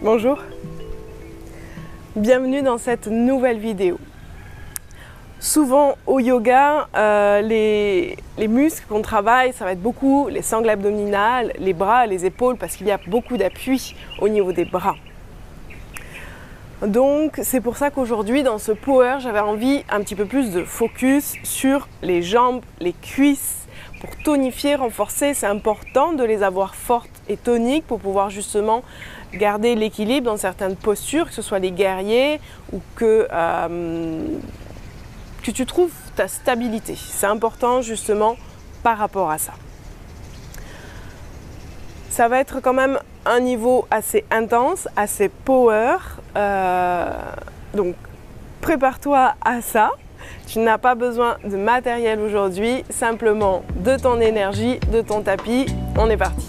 Bonjour, bienvenue dans cette nouvelle vidéo. Souvent au yoga, les muscles qu'on travaille, ça va être beaucoup les sangles abdominales, les bras, les épaules, parce qu'il y a beaucoup d'appui au niveau des bras. Donc c'est pour ça qu'aujourd'hui dans ce power, j'avais envie un petit peu plus de focus sur les jambes, les cuisses, pour tonifier, renforcer. C'est important de les avoir fortes et toniques pour pouvoir justement garder l'équilibre dans certaines postures, que ce soit les guerriers ou que tu trouves ta stabilité. C'est important justement par rapport à ça. Ça va être quand même un niveau assez intense, assez power. Donc prépare-toi à ça. Tu n'as pas besoin de matériel aujourd'hui, simplement de ton énergie, de ton tapis. On est parti.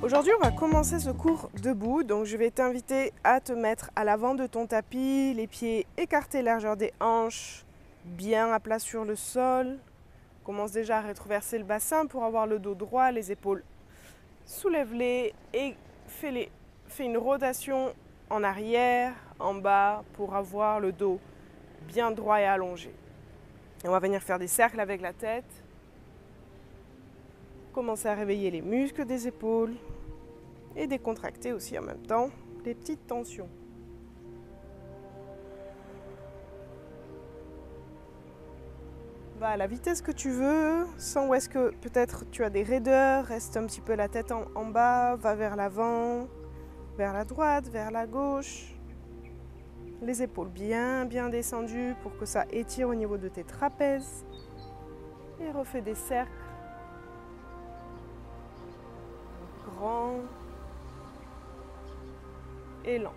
Aujourd'hui, on va commencer ce cours debout. Donc, je vais t'inviter à te mettre à l'avant de ton tapis, les pieds écartés largeur des hanches, bien à plat sur le sol. Commence déjà à rétroverser le bassin pour avoir le dos droit, les épaules. Soulève-les et fais une rotation en arrière, en bas, pour avoir le dos bien droit et allongé. Et on va venir faire des cercles avec la tête. Commencer à réveiller les muscles des épaules et décontracter aussi en même temps les petites tensions. Va à la vitesse que tu veux, sans où est-ce que peut-être tu as des raideurs, reste un petit peu la tête en bas, va vers l'avant, vers la droite, vers la gauche. Les épaules bien descendues pour que ça étire au niveau de tes trapèzes. Et refais des cercles. Grand et lent.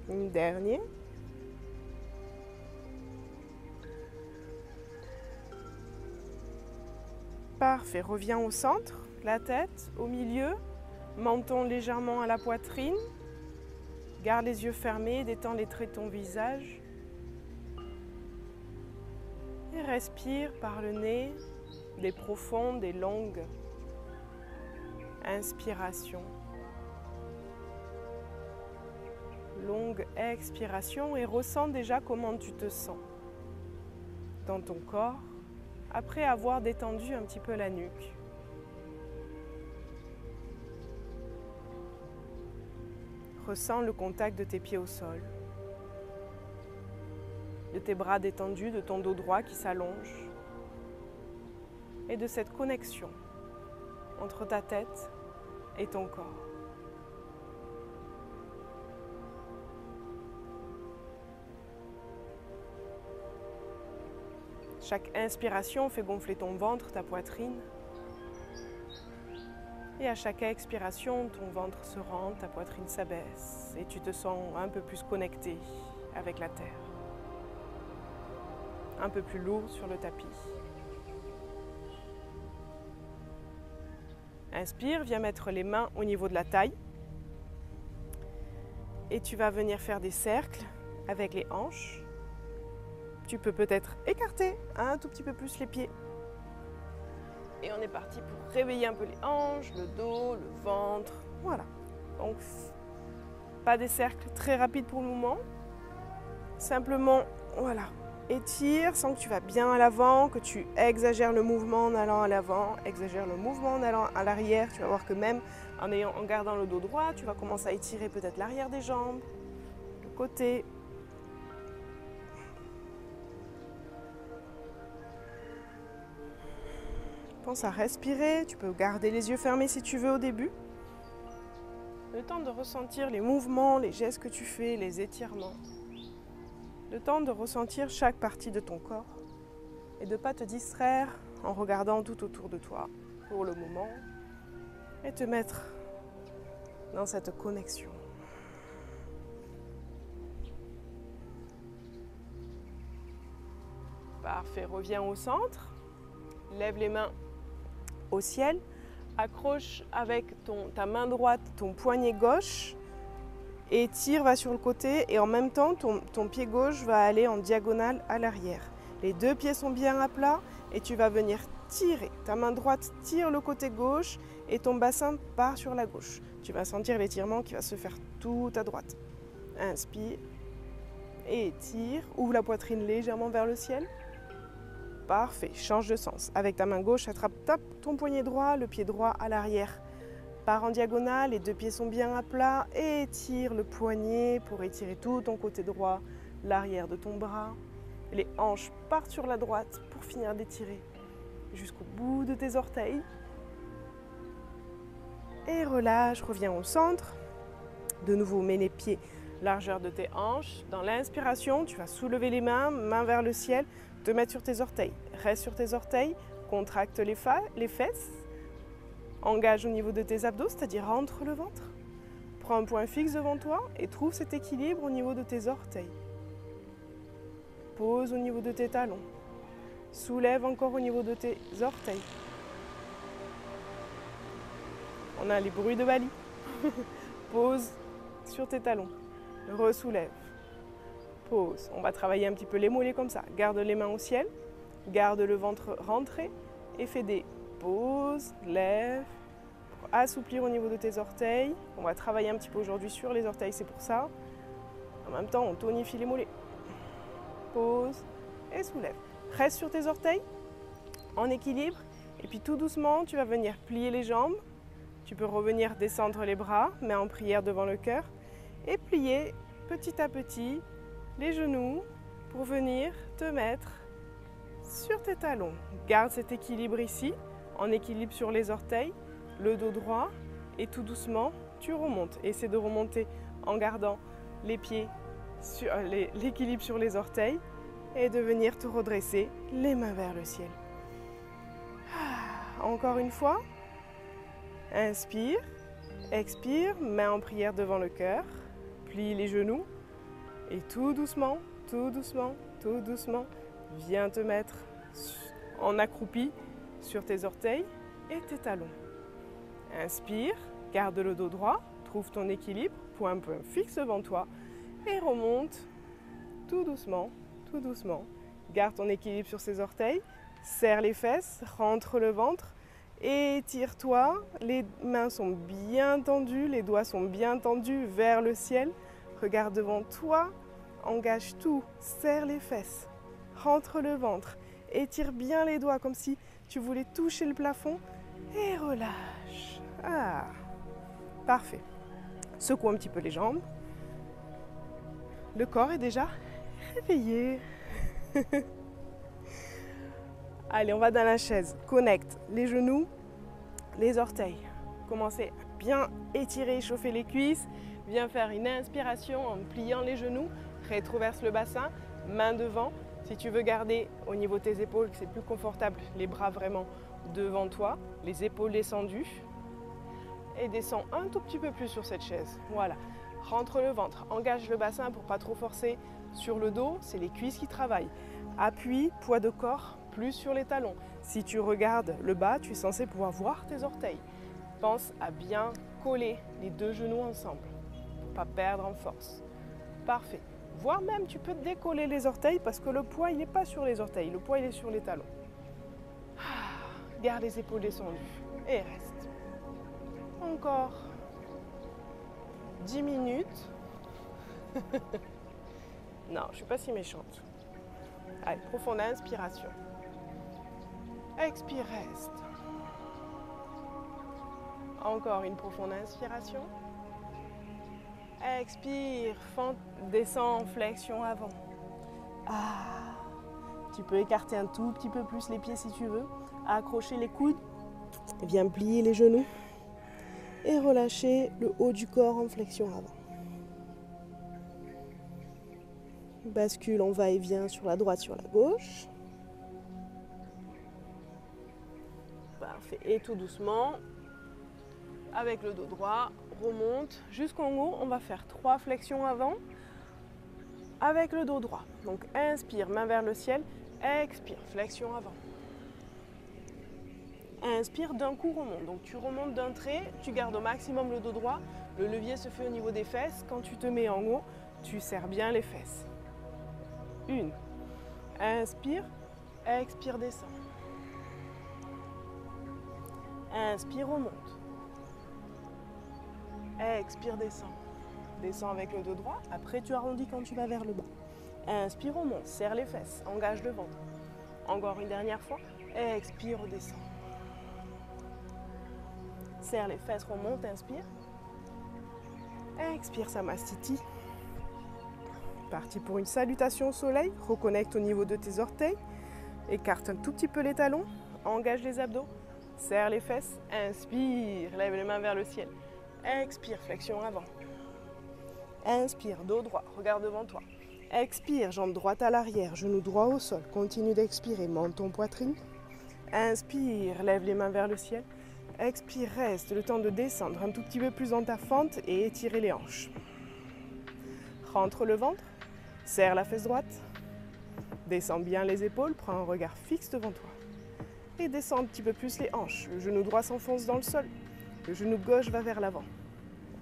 Une dernière. Parfait, reviens au centre, la tête au milieu, menton légèrement à la poitrine. Garde les yeux fermés, détends les traits de ton visage. Et respire par le nez, des profondes et longues inspirations. Longue expiration et ressens déjà comment tu te sens dans ton corps après avoir détendu un petit peu la nuque. Ressens le contact de tes pieds au sol, de tes bras détendus, de ton dos droit qui s'allonge et de cette connexion entre ta tête et ton corps. Chaque inspiration fait gonfler ton ventre, ta poitrine. Et à chaque expiration, ton ventre se rend, ta poitrine s'abaisse et tu te sens un peu plus connecté avec la terre. Un peu plus lourd sur le tapis. Inspire, viens mettre les mains au niveau de la taille. Et tu vas venir faire des cercles avec les hanches. Tu peux peut-être écarter un tout petit peu plus les pieds. Et on est parti pour réveiller un peu les hanches, le dos, le ventre. Voilà. Donc, pas des cercles très rapides pour le moment. Simplement, voilà. Étire, sens que tu vas bien à l'avant, que tu exagères le mouvement en allant à l'avant, exagère le mouvement en allant à l'arrière. Tu vas voir que même en gardant le dos droit, tu vas commencer à étirer peut-être l'arrière des jambes, le côté. Pense à respirer, tu peux garder les yeux fermés si tu veux au début. Le temps de ressentir les mouvements, les gestes que tu fais, les étirements. Le temps de ressentir chaque partie de ton corps et de ne pas te distraire en regardant tout autour de toi pour le moment et te mettre dans cette connexion. Parfait, reviens au centre, lève les mains au ciel, accroche avec ta main droite ton poignet gauche et tire, va sur le côté et en même temps ton pied gauche va aller en diagonale à l'arrière. Les deux pieds sont bien à plat et tu vas venir tirer. Ta main droite tire le côté gauche et ton bassin part sur la gauche. Tu vas sentir l'étirement qui va se faire tout à droite. Inspire et étire. Ouvre la poitrine légèrement vers le ciel. Parfait, change de sens. Avec ta main gauche, attrape ton poignet droit, le pied droit à l'arrière. Pars en diagonale, les deux pieds sont bien à plat. Et étire le poignet pour étirer tout ton côté droit, l'arrière de ton bras. Les hanches partent sur la droite pour finir d'étirer jusqu'au bout de tes orteils. Et relâche, reviens au centre. De nouveau, mets les pieds largeur de tes hanches. Dans l'inspiration, tu vas soulever les mains, main vers le ciel, te mettre sur tes orteils. Reste sur tes orteils, contracte les fesses. Engage au niveau de tes abdos, c'est-à-dire rentre le ventre. Prends un point fixe devant toi et trouve cet équilibre au niveau de tes orteils. Pose au niveau de tes talons. Soulève encore au niveau de tes orteils. On a les bruits de Bali. Pose sur tes talons. Ressoulève. Pose. On va travailler un petit peu les mollets comme ça. Garde les mains au ciel. Garde le ventre rentré. Et fais des pauses. Lève. Pour assouplir au niveau de tes orteils. On va travailler un petit peu aujourd'hui sur les orteils, c'est pour ça. En même temps, on tonifie les mollets. Pose et soulève. Reste sur tes orteils, en équilibre. Et puis tout doucement, tu vas venir plier les jambes. Tu peux revenir descendre les bras, mains en prière devant le cœur. Et plier petit à petit les genoux pour venir te mettre sur tes talons. Garde cet équilibre ici, en équilibre sur les orteils, le dos droit. Et tout doucement, tu remontes. Essaie de remonter en gardant les pieds sur l'équilibre sur les orteils et de venir te redresser les mains vers le ciel. Encore une fois, inspire, expire, main en prière devant le cœur, plie les genoux et tout doucement, tout doucement, tout doucement, viens te mettre en accroupi sur tes orteils et tes talons. Inspire, garde le dos droit, trouve ton équilibre, point fixe devant toi. Et remonte tout doucement, tout doucement. Garde ton équilibre sur ses orteils. Serre les fesses, rentre le ventre. Étire-toi. Les mains sont bien tendues, les doigts sont bien tendus vers le ciel. Regarde devant toi. Engage tout. Serre les fesses. Rentre le ventre. Étire bien les doigts comme si tu voulais toucher le plafond. Et relâche. Ah, parfait. Secoue un petit peu les jambes. Le corps est déjà réveillé. Allez, on va dans la chaise. Connecte les genoux, les orteils. Commencez à bien étirer, chauffer les cuisses. Viens faire une inspiration en pliant les genoux. Rétroverse le bassin, main devant. Si tu veux garder au niveau de tes épaules, que c'est plus confortable, les bras vraiment devant toi, les épaules descendues. Et descends un tout petit peu plus sur cette chaise. Voilà. Rentre le ventre, engage le bassin pour pas trop forcer sur le dos, c'est les cuisses qui travaillent. Appuie, poids de corps, plus sur les talons. Si tu regardes le bas, tu es censé pouvoir voir tes orteils. Pense à bien coller les deux genoux ensemble pour pas perdre en force. Parfait. Voire même, tu peux décoller les orteils parce que le poids, il n'est pas sur les orteils, le poids, il est sur les talons. Garde les épaules descendues et reste. Encore 10 minutes. Non, je ne suis pas si méchante. Allez, profonde inspiration. Expire, reste. Encore une profonde inspiration. Expire, descends, flexion avant. Ah, tu peux écarter un tout petit peu plus les pieds si tu veux. Accrocher les coudes. Viens plier les genoux. Et relâcher le haut du corps en flexion avant. Bascule en va-et-vient sur la droite, sur la gauche. Parfait. Et tout doucement, avec le dos droit, remonte jusqu'en haut. On va faire 3 flexions avant avec le dos droit. Donc inspire, main vers le ciel. Expire, flexion avant. Inspire, d'un coup remonte. Donc tu remontes d'un trait, tu gardes au maximum le dos droit. Le levier se fait au niveau des fesses. Quand tu te mets en haut, tu serres bien les fesses. 1, Inspire, expire, descend. Inspire, remonte. Expire, descend. Descends avec le dos droit, après tu arrondis quand tu vas vers le bas. Inspire, remonte, serre les fesses, engage le ventre. Encore une dernière fois, expire, descend. Serre les fesses, remonte, inspire. Expire, Samastiti. Parti pour une salutation au soleil, reconnecte au niveau de tes orteils. Écarte un tout petit peu les talons, engage les abdos, serre les fesses, inspire, lève les mains vers le ciel. Expire, flexion avant. Inspire, dos droit, regarde devant toi. Expire, jambe droite à l'arrière, genou droit au sol. Continue d'expirer, menton, poitrine. Inspire, lève les mains vers le ciel. Expire, reste le temps de descendre un tout petit peu plus dans ta fente et étirer les hanches. Rentre le ventre, serre la fesse droite. Descends bien les épaules, prends un regard fixe devant toi. Et descends un petit peu plus les hanches. Le genou droit s'enfonce dans le sol. Le genou gauche va vers l'avant.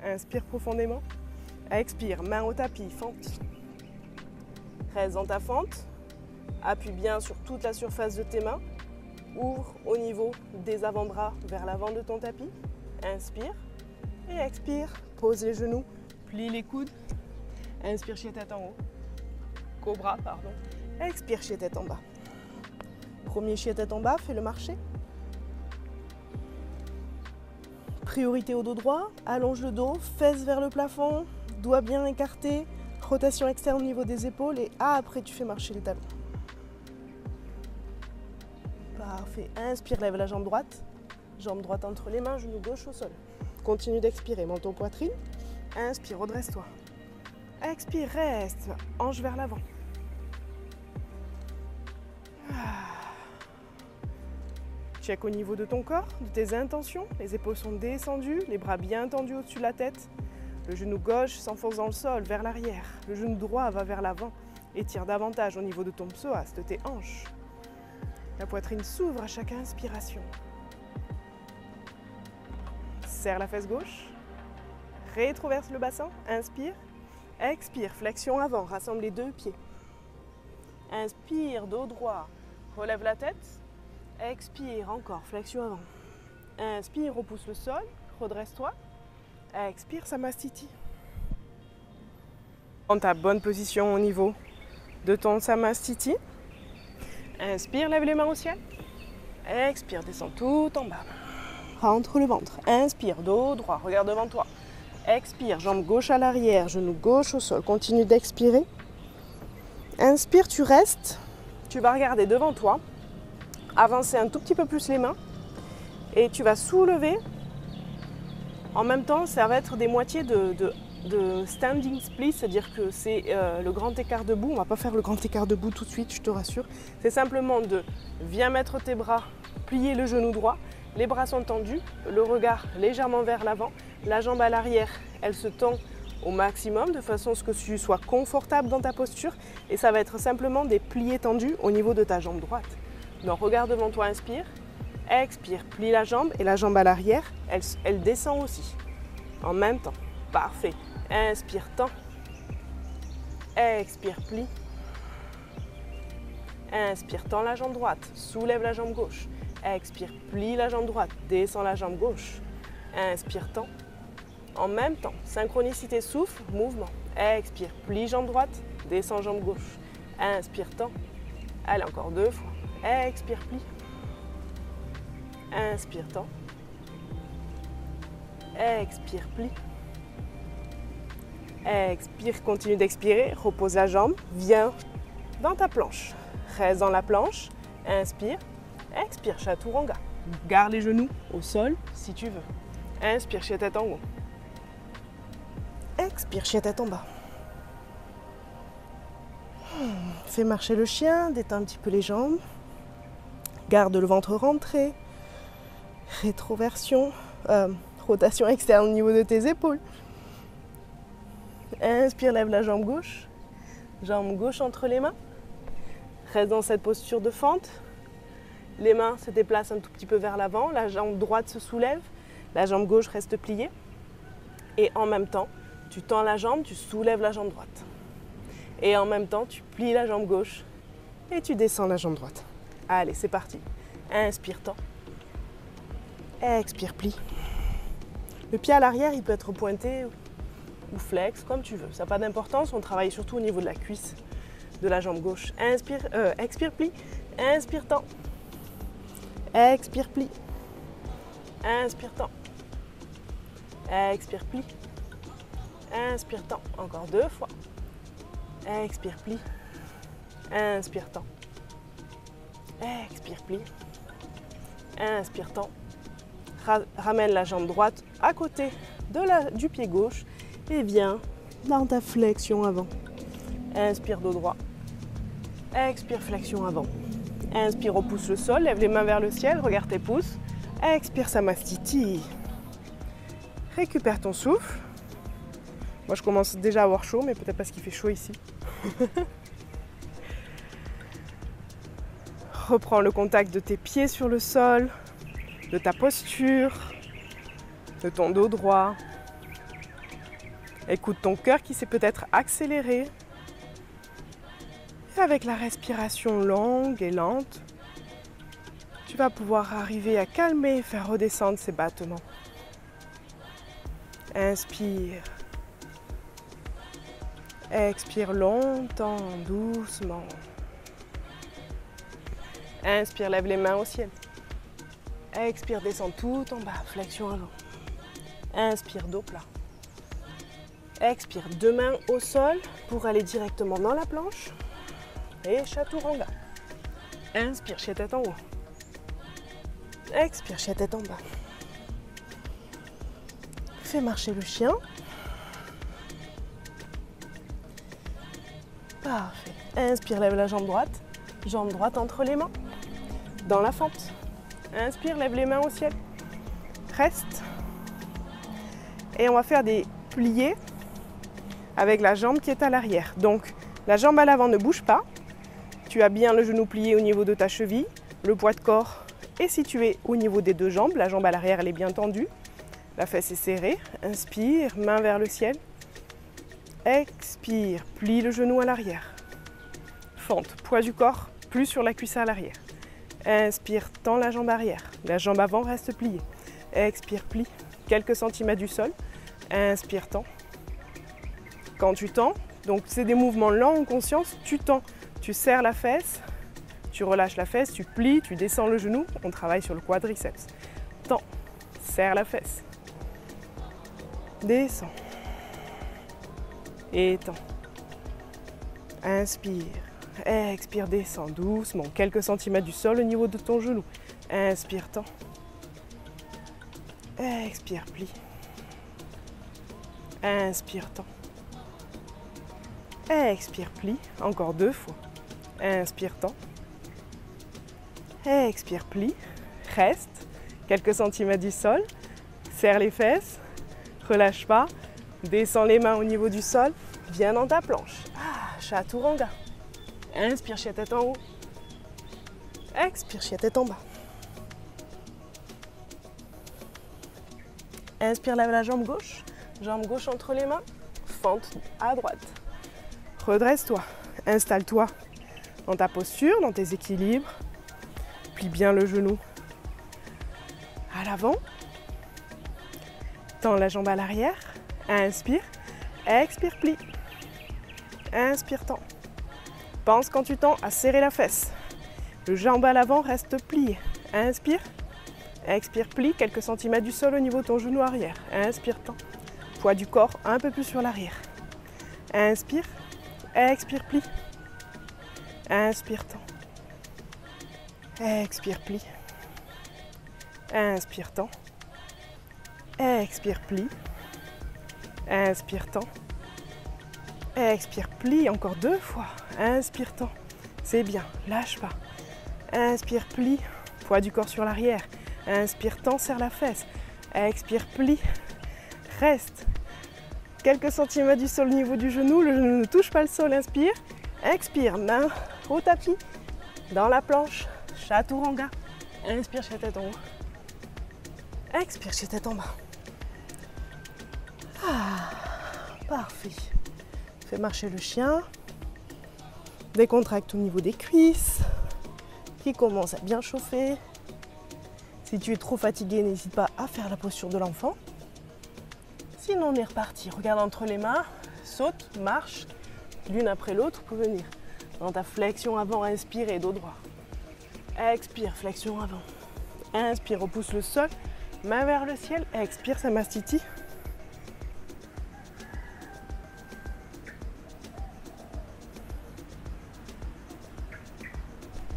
Inspire profondément. Expire, main au tapis, fente. Reste dans ta fente. Appuie bien sur toute la surface de tes mains. Ouvre au niveau des avant-bras vers l'avant de ton tapis. Inspire et expire. Pose les genoux, plie les coudes. Inspire, chien tête en haut. Cobra, pardon. Expire, chien tête en bas. Premier chien tête en bas, fais le marché. Priorité au dos droit, allonge le dos, fesses vers le plafond, doigts bien écartés, rotation externe au niveau des épaules et après tu fais marcher les talons. Parfait. Inspire, lève la jambe droite. Jambe droite entre les mains, genou gauche au sol. Continue d'expirer, menton, poitrine. Inspire, redresse-toi. Expire, reste. Hanche vers l'avant. Check au niveau de ton corps, de tes intentions. Les épaules sont descendues, les bras bien tendus au-dessus de la tête. Le genou gauche s'enfonce dans le sol, vers l'arrière. Le genou droit va vers l'avant. Étire davantage au niveau de ton psoas, de tes hanches. La poitrine s'ouvre à chaque inspiration. Serre la fesse gauche. Rétroverse le bassin. Inspire. Expire. Flexion avant. Rassemble les deux pieds. Inspire. Dos droit. Relève la tête. Expire. Encore. Flexion avant. Inspire. Repousse le sol. Redresse-toi. Expire. Samastiti. Prends ta bonne position au niveau de ton Samastiti. Inspire, lève les mains au ciel. Expire, descends tout en bas. Rentre le ventre. Inspire, dos droit, regarde devant toi. Expire, jambe gauche à l'arrière, genou gauche au sol. Continue d'expirer. Inspire, tu restes. Tu vas regarder devant toi. Avancer un tout petit peu plus les mains. Et tu vas soulever. En même temps, ça va être des moitiés de standing split, c'est-à-dire que c'est le grand écart debout. On ne va pas faire le grand écart debout tout de suite, je te rassure. C'est simplement de viens mettre tes bras, plier le genou droit, les bras sont tendus, le regard légèrement vers l'avant, la jambe à l'arrière, elle se tend au maximum de façon à ce que tu sois confortable dans ta posture et ça va être simplement des pliés tendus au niveau de ta jambe droite. Donc regarde devant toi, inspire, expire, plie la jambe et la jambe à l'arrière, elle descend aussi en même temps. Parfait. Inspire, tend. Expire, plie. Inspire, tend la jambe droite. Soulève la jambe gauche. Expire, plie la jambe droite. Descends la jambe gauche. Inspire, tend. En même temps, synchronicité, souffle, mouvement. Expire, plie jambe droite. Descends jambe gauche. Inspire, tend. Allez, encore 2 fois. Expire, plie. Inspire, tend. Expire, plie. Expire, continue d'expirer, repose la jambe, viens dans ta planche. Reste dans la planche, inspire, expire, chaturanga. Garde les genoux au sol si tu veux. Inspire, chien tête en haut. Expire, chien tête en bas. Fais marcher le chien, détends un petit peu les jambes. Garde le ventre rentré. Rétroversion, rotation externe au niveau de tes épaules. Inspire, lève la jambe gauche entre les mains. Reste dans cette posture de fente. Les mains se déplacent un tout petit peu vers l'avant. La jambe droite se soulève. La jambe gauche reste pliée. Et en même temps, tu tends la jambe, tu soulèves la jambe droite. Et en même temps, tu plies la jambe gauche Et tu descends la jambe droite. Allez, c'est parti. Inspire, tends. Expire, plie. Le pied à l'arrière, il peut être pointé ou flex, comme tu veux. Ça n'a pas d'importance, on travaille surtout au niveau de la cuisse de la jambe gauche. Expire, plie. Inspire, tends. Expire, plie. Inspire, tends. Expire, plie. Inspire, tends. Encore 2 fois. Expire, plie. Inspire, tends. Expire, plie. Inspire, tends. Ramène la jambe droite à côté du pied gauche et viens dans ta flexion avant. Inspire, dos droit. Expire, flexion avant. Inspire, repousse le sol, lève les mains vers le ciel, regarde tes pouces. Expire, Samastiti. Récupère ton souffle. Moi, je commence déjà à avoir chaud, mais peut-être parce qu'il fait chaud ici. Reprends le contact de tes pieds sur le sol, de ta posture, de ton dos droit. Écoute ton cœur qui s'est peut-être accéléré. Et avec la respiration longue et lente, tu vas pouvoir arriver à calmer et faire redescendre ces battements. Inspire. Expire longtemps, doucement. Inspire, lève les mains au ciel. Expire, descends tout en bas, flexion avant. Inspire, dos plat. Expire, 2 mains au sol pour aller directement dans la planche. Et chaturanga. Inspire, chien tête en haut. Expire, chien tête en bas. Fais marcher le chien. Parfait. Inspire, lève la jambe droite. Jambe droite entre les mains. Dans la fente. Inspire, lève les mains au ciel. Reste. Et on va faire des pliés avec la jambe qui est à l'arrière. Donc, la jambe à l'avant ne bouge pas. Tu as bien le genou plié au niveau de ta cheville. Le poids de corps est situé au niveau des 2 jambes. La jambe à l'arrière, elle est bien tendue. La fesse est serrée. Inspire, main vers le ciel. Expire, plie le genou à l'arrière. Fente, poids du corps, plus sur la cuisse à l'arrière. Inspire, tends la jambe arrière. La jambe avant reste pliée. Expire, plie, quelques centimètres du sol. Inspire, tends. Quand tu tends, donc c'est des mouvements lents en conscience, tu tends, tu serres la fesse, tu relâches la fesse, tu plies, tu descends le genou, on travaille sur le quadriceps. Tends, serre la fesse. Descends. Étends. Inspire. Expire, descends doucement, quelques centimètres du sol au niveau de ton genou. Inspire, tends. Expire, plie. Inspire, tends. Expire, plie. Encore 2 fois. Inspire, tends. Expire, plie. Reste. Quelques centimètres du sol. Serre les fesses. Relâche pas. Descends les mains au niveau du sol. Viens dans ta planche. Chaturanga. Inspire, chien tête en haut. Expire, chien tête en bas. Inspire, lève la jambe gauche. Jambe gauche entre les mains. Fente à droite. Redresse-toi. Installe-toi dans ta posture, dans tes équilibres. Plie bien le genou à l'avant. Tends la jambe à l'arrière. Inspire. Expire, plie. Inspire, tends. Pense quand tu tends à serrer la fesse. Le jambe à l'avant reste plié. Inspire. Expire, plie. Quelques centimètres du sol au niveau de ton genou arrière. Inspire, tends. Poids du corps un peu plus sur l'arrière. Inspire. Expire, plie. Inspire, tends. Expire, plie. Inspire, tends. Expire, plie. Inspire, tends. Expire, plie. Encore 2 fois. Inspire, tends. C'est bien. Lâche pas. Inspire, plie. Poids du corps sur l'arrière. Inspire, tends, serre la fesse. Expire, plie. Reste. Quelques centimètres du sol au niveau du genou. Le genou ne touche pas le sol. Inspire. Expire. Main au tapis. Dans la planche. Chaturanga. Inspire, chien tête en haut. Expire, chien tête en bas. Parfait. Fais marcher le chien. Décontracte au niveau des cuisses, qui commence à bien chauffer. Si tu es trop fatigué, n'hésite pas à faire la posture de l'enfant. Sinon, on est reparti. Regarde entre les mains, saute, marche, l'une après l'autre pour venir. Dans ta flexion avant, inspire et dos droit. Expire, flexion avant. Inspire, repousse le sol, main vers le ciel. Expire, Samastiti.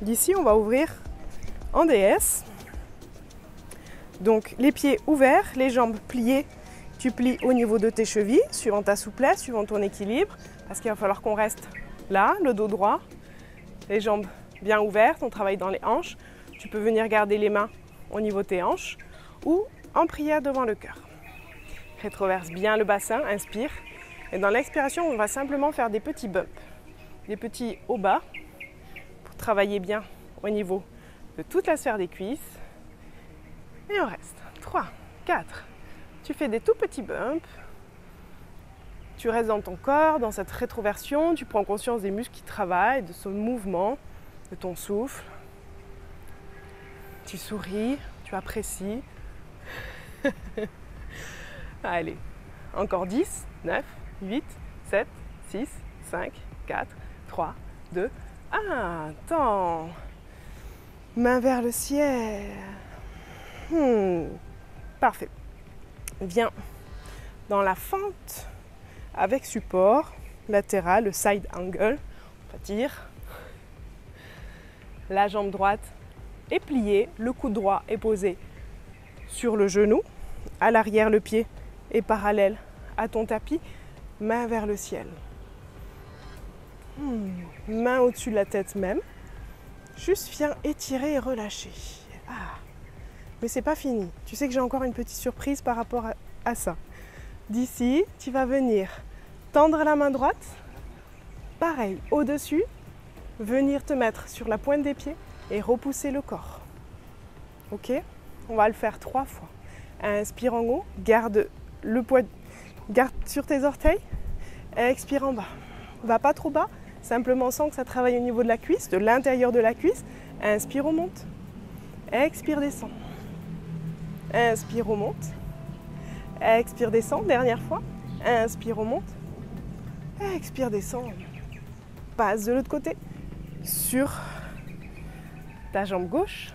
D'ici, on va ouvrir en DS. Donc, les pieds ouverts, les jambes pliées. Tu plies au niveau de tes chevilles, suivant ta souplesse, suivant ton équilibre, parce qu'il va falloir qu'on reste là, le dos droit, les jambes bien ouvertes, on travaille dans les hanches. Tu peux venir garder les mains au niveau de tes hanches ou en prière devant le cœur. Rétroverse bien le bassin, inspire. Et dans l'expiration, on va simplement faire des petits bumps, des petits hauts bas, pour travailler bien au niveau de toute la sphère des cuisses. Et on reste. 3, 4. Tu fais des tout petits bumps. Tu restes dans ton corps, dans cette rétroversion. Tu prends conscience des muscles qui travaillent, de ce mouvement, de ton souffle. Tu souris, tu apprécies. Allez, encore 10, 9, 8, 7, 6, 5, 4, 3, 2, 1. Attends. Main vers le ciel. Parfait. Viens dans la fente avec support latéral, le side angle. On va dire. La jambe droite est pliée, le coude droit est posé sur le genou. À l'arrière, le pied est parallèle à ton tapis. Main vers le ciel. Main au-dessus de la tête même. Juste viens étirer et relâcher. Mais c'est pas fini. Tu sais que j'ai encore une petite surprise par rapport à ça. D'ici, tu vas venir tendre la main droite. Pareil, au-dessus, venir te mettre sur la pointe des pieds et repousser le corps. Ok? On va le faire 3 fois. Inspire en haut, garde le poids, garde sur tes orteils. Expire en bas. Va pas trop bas, simplement sens que ça travaille au niveau de la cuisse, de l'intérieur de la cuisse. Inspire, remonte. Expire, descend. Inspire, remonte. Expire, descend. Dernière fois. Inspire, remonte. Expire, descend. Passe de l'autre côté. Sur ta jambe gauche.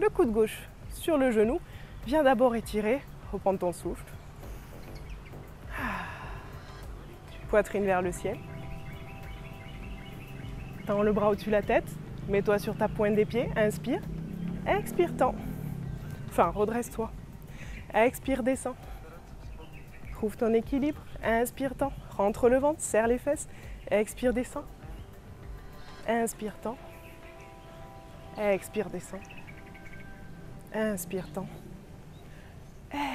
Le coude gauche sur le genou. Viens d'abord étirer. Reprendre ton souffle. Poitrine vers le ciel. Tends le bras au-dessus de la tête. Mets-toi sur ta pointe des pieds. Inspire. Expire, tends. Enfin, redresse-toi. Expire, descends. Trouve ton équilibre. Inspire, tends. Rentre le ventre, serre les fesses. Expire, descends. Inspire, tends. Expire, descends. Inspire, tends.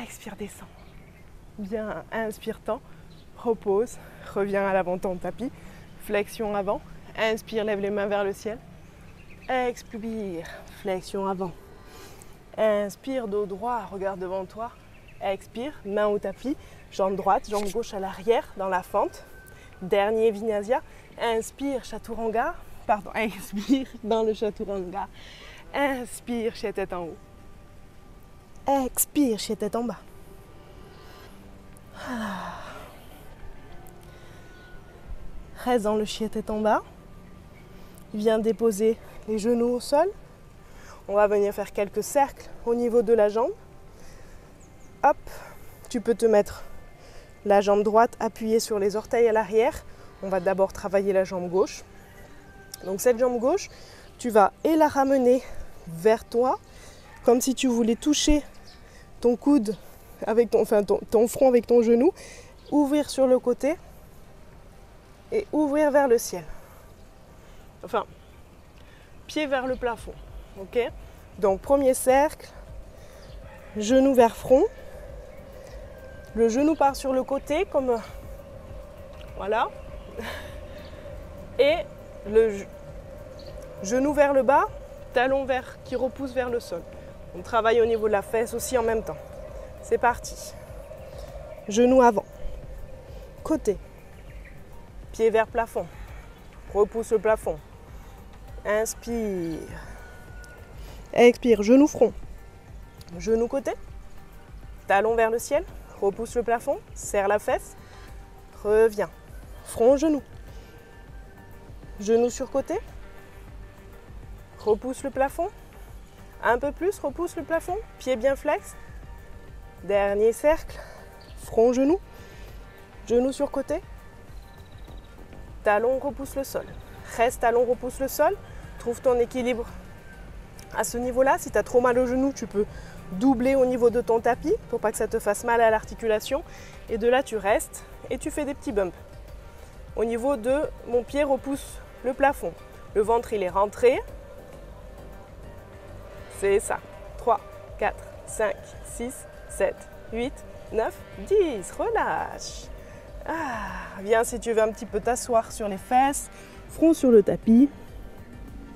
Expire, descends. Bien, inspire, tends. Repose. Reviens à l'avant de ton tapis. Flexion avant. Inspire, lève les mains vers le ciel. Expire, flexion avant. Inspire, dos droit, regarde devant toi. Expire, main au tapis, jambe droite, jambe gauche à l'arrière, dans la fente. Dernier Vinyasa. Inspire, Chaturanga. Pardon, expire dans le Chaturanga. Inspire, chien tête en haut. Expire, chien tête en bas. Reste dans le chien tête en bas. Viens déposer les genoux au sol. On va venir faire quelques cercles au niveau de la jambe. Hop, tu peux te mettre la jambe droite appuyée sur les orteils à l'arrière. On va d'abord travailler la jambe gauche. Donc cette jambe gauche, tu vas la ramener vers toi, comme si tu voulais toucher ton coude avec ton front avec ton genou, ouvrir sur le côté et ouvrir vers le ciel. Enfin, pied vers le plafond. Ok? Donc premier cercle, genou vers front. Le genou part sur le côté comme voilà. Et le genou vers le bas, talon vers qui repousse vers le sol. On travaille au niveau de la fesse aussi en même temps. C'est parti. Genou avant. Côté. Pied vers plafond. repousse le plafond. Inspire. Expire, genou front. Genou côté. Talon vers le ciel. Repousse le plafond. Serre la fesse. Reviens. Front, genou. Genou sur côté. Repousse le plafond. Un peu plus, repousse le plafond. Pied bien flex. Dernier cercle. Front, genou. Genou sur côté. Talon repousse le sol. Reste, talon repousse le sol. Trouve ton équilibre à ce niveau-là. Si tu as trop mal au genou, tu peux doubler au niveau de ton tapis pour pas que ça te fasse mal à l'articulation. Et de là, tu restes et tu fais des petits bumps. Au niveau de mon pied repousse le plafond. Le ventre, il est rentré. C'est ça. 3, 4, 5, 6, 7, 8, 9, 10. Relâche. Viens si tu veux un petit peu t'asseoir sur les fesses. Front sur le tapis.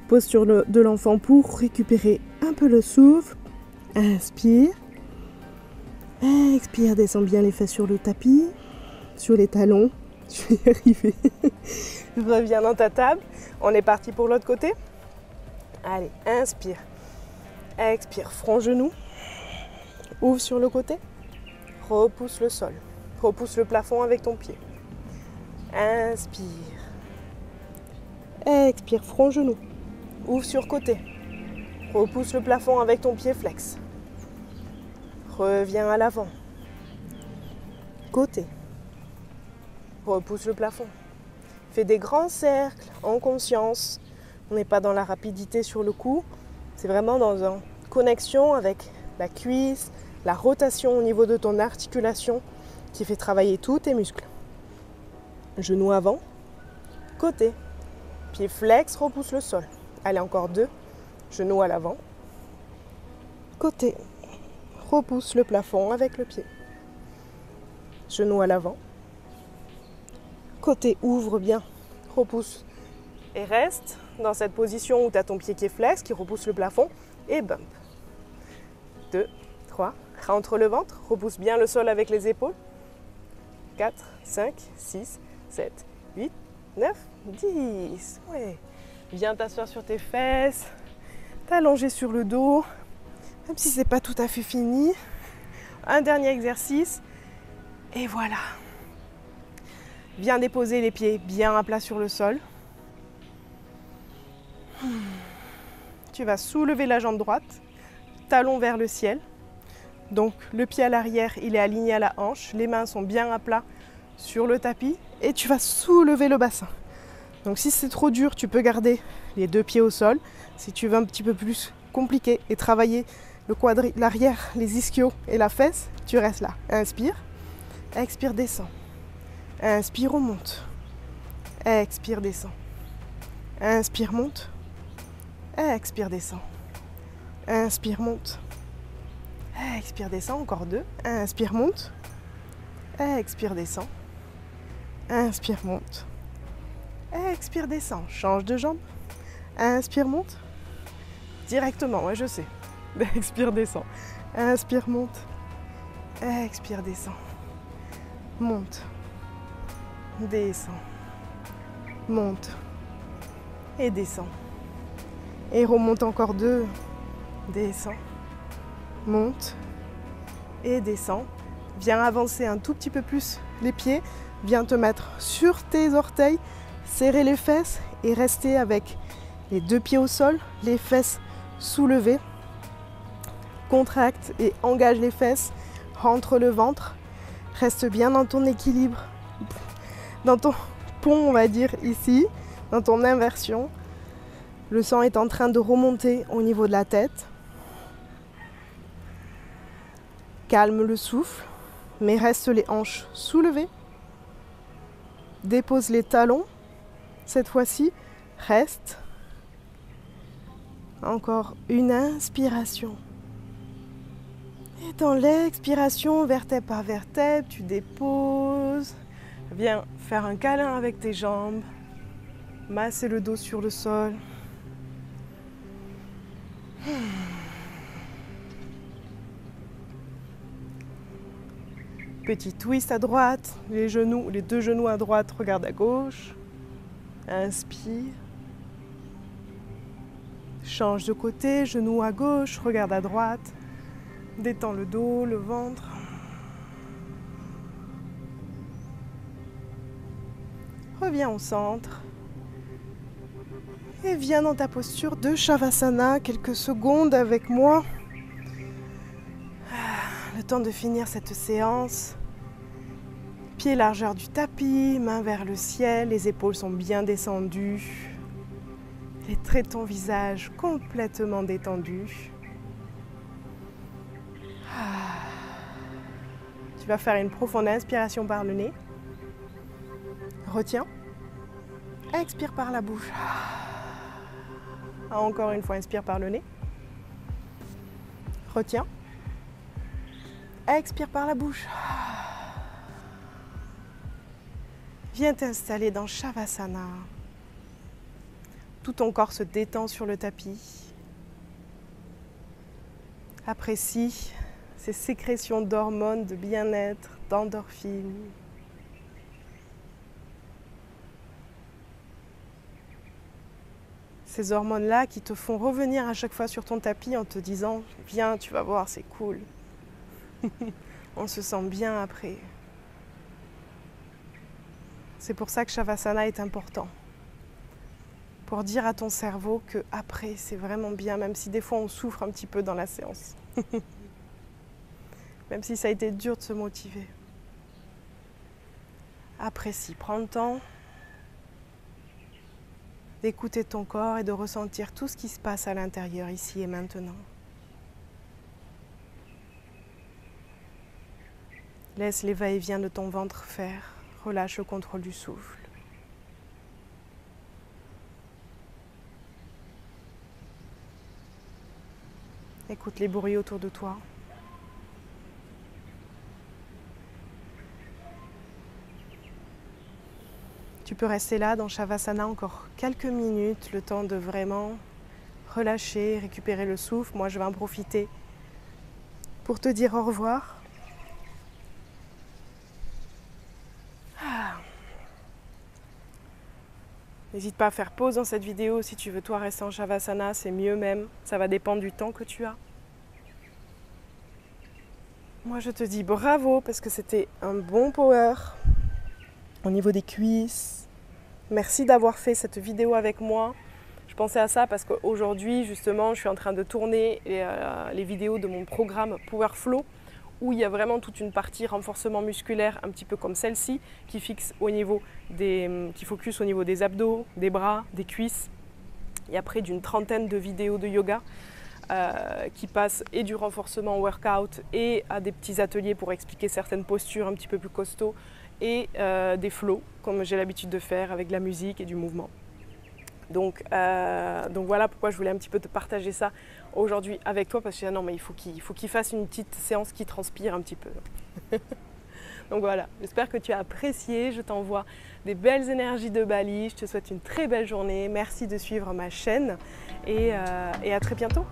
Posture de l'enfant pour récupérer un peu le souffle. Inspire. Expire, descends bien les fesses sur le tapis. Sur les talons. Je vais y arriver. Reviens dans ta table. On est parti pour l'autre côté. Allez, inspire. Expire, front, genou. Ouvre sur le côté. Repousse le sol. Repousse le plafond avec ton pied. Inspire. Expire, front, genou. Ouvre sur côté. Repousse le plafond avec ton pied flex. Reviens à l'avant. Côté. Repousse le plafond. Fais des grands cercles en conscience. On n'est pas dans la rapidité sur le coup. C'est vraiment dans une connexion avec la cuisse, la rotation au niveau de ton articulation qui fait travailler tous tes muscles. Genou avant, côté. Pied flex, repousse le sol. Allez, encore 2. Genou à l'avant. Côté. Repousse le plafond avec le pied. Genou à l'avant. Côté, ouvre bien. Repousse. Et reste dans cette position où tu as ton pied qui est flex, qui repousse le plafond. Et bump. 2, 3. Rentre le ventre. Repousse bien le sol avec les épaules. 4, 5, 6, 7, 8, 9, 10. Ouais. Viens t'asseoir sur tes fesses. T'allonger sur le dos. Même si c'est pas tout à fait fini. Un dernier exercice. Et voilà. Viens déposer les pieds bien à plat sur le sol. Tu vas soulever la jambe droite. Talon vers le ciel. Donc le pied à l'arrière, il est aligné à la hanche. Les mains sont bien à plat sur le tapis. Et tu vas soulever le bassin. Donc si c'est trop dur, tu peux garder les 2 pieds au sol. Si tu veux un petit peu plus compliqué et travailler l'arrière, les ischios et la fesse, tu restes là. Inspire. Expire, descends. Inspire, on monte. Expire, descends. Inspire, monte. Expire, descends. Inspire, monte. Expire, descends. Encore 2. Inspire, monte. Expire, descends. Inspire, monte. Expire, descends. Change de jambe. Inspire, monte. Directement, ouais, je sais. Expire, descends. Inspire, monte. Expire, descends. Monte. Descends. Monte. Et descends. Et remonte encore 2. Descends. Monte. Et descends. Viens avancer un tout petit peu plus les pieds. Viens te mettre sur tes orteils. Serrer les fesses et rester avec les 2 pieds au sol, les fesses soulevées. Contracte et engage les fesses, rentre le ventre. Reste bien dans ton équilibre, dans ton pont, on va dire ici, dans ton inversion. Le sang est en train de remonter au niveau de la tête. Calme le souffle, mais reste les hanches soulevées. Dépose les talons. Cette fois-ci, reste. Encore une inspiration. Et dans l'expiration, vertèbre par vertèbre, tu déposes. Viens faire un câlin avec tes jambes. Masser le dos sur le sol. Petit twist à droite, les 2 genoux à droite, regarde à gauche. Inspire. Change de côté, genou à gauche, regarde à droite. Détends le dos, le ventre. Reviens au centre. Et viens dans ta posture de Shavasana, quelques secondes avec moi. Le temps de finir cette séance. Pied largeur du tapis, main vers le ciel, les épaules sont bien descendues. Les traits de ton visage complètement détendus. Tu vas faire une profonde inspiration par le nez. Retiens. Expire par la bouche. Encore une fois, inspire par le nez. Retiens. Expire par la bouche. Viens t'installer dans Shavasana. Tout ton corps se détend sur le tapis. Apprécie ces sécrétions d'hormones, de bien-être, d'endorphines. Ces hormones-là qui te font revenir à chaque fois sur ton tapis en te disant « Viens, tu vas voir, c'est cool. » On se sent bien après. C'est pour ça que Shavasana est important. Pour dire à ton cerveau que après c'est vraiment bien, même si des fois on souffre un petit peu dans la séance. Même si ça a été dur de se motiver. Apprécie, prends le temps d'écouter ton corps et de ressentir tout ce qui se passe à l'intérieur, ici et maintenant. Laisse les va-et-vient de ton ventre faire. Relâche le contrôle du souffle. Écoute les bruits autour de toi. Tu peux rester là dans Shavasana encore quelques minutes, le temps de vraiment relâcher, récupérer le souffle. Moi, je vais en profiter pour te dire au revoir. N'hésite pas à faire pause dans cette vidéo si tu veux toi rester en Shavasana, c'est mieux même. Ça va dépendre du temps que tu as. Moi, je te dis bravo parce que c'était un bon power au niveau des cuisses. Merci d'avoir fait cette vidéo avec moi. Je pensais à ça parce qu'aujourd'hui, justement, je suis en train de tourner les vidéos de mon programme Power Flow où il y a vraiment toute une partie renforcement musculaire, un petit peu comme celle-ci, qui focus au niveau des abdos, des bras, des cuisses. Il y a près d'une trentaine de vidéos de yoga qui passent et du renforcement workout et à des petits ateliers pour expliquer certaines postures un petit peu plus costauds et des flows, comme j'ai l'habitude de faire avec de la musique et du mouvement. Donc voilà pourquoi je voulais un petit peu te partager ça aujourd'hui avec toi, parce que non, mais il faut qu'il fasse une petite séance qui transpire un petit peu. Donc voilà, j'espère que tu as apprécié, je t'envoie des belles énergies de Bali, je te souhaite une très belle journée, merci de suivre ma chaîne et à très bientôt.